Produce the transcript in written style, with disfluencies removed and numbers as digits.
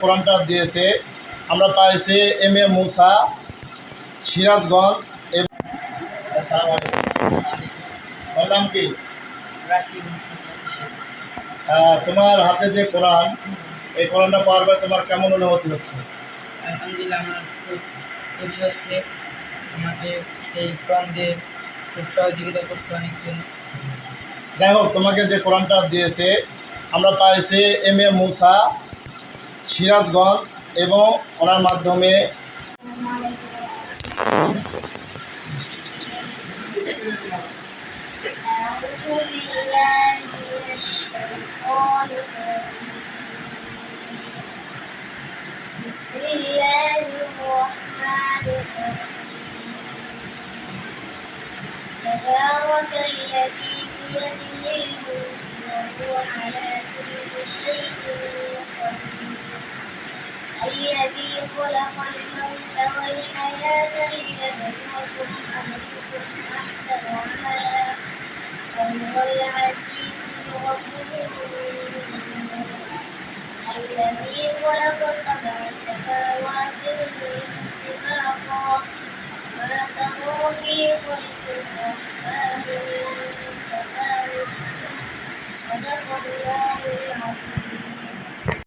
কোরআনটা দিয়েছে আমরা পাইছি এম এ মুসা, সিরাজগঞ্জ। তোমার নাম কি? তোমার হাতে যে কোরআন, এই কোরআনটা পাওয়ার পর তোমার কেমন অনুভূতি হচ্ছে? আলহামদুলিল্লাহ, আমার খুব খুশি হচ্ছে। আমাকে এই কোরআন দিয়ে খুব সহযোগিতা করছে অনেকজন। যাই হোক, তোমাকে যে কোরআনটা দিয়েছে আমরা পাইছি এম এ মুসা, সিরাজগঞ্জ, এবং ওনার মাধ্যমে تبارك الذي بيده الملك وهو على كل شيء قدير الذي خلق الموت والحياة ليبلوكم أيكم أحسن عملا وهو العزيز الغفور الذي خلق 7 سماوات طباقا ما ترى في خلق الرحمن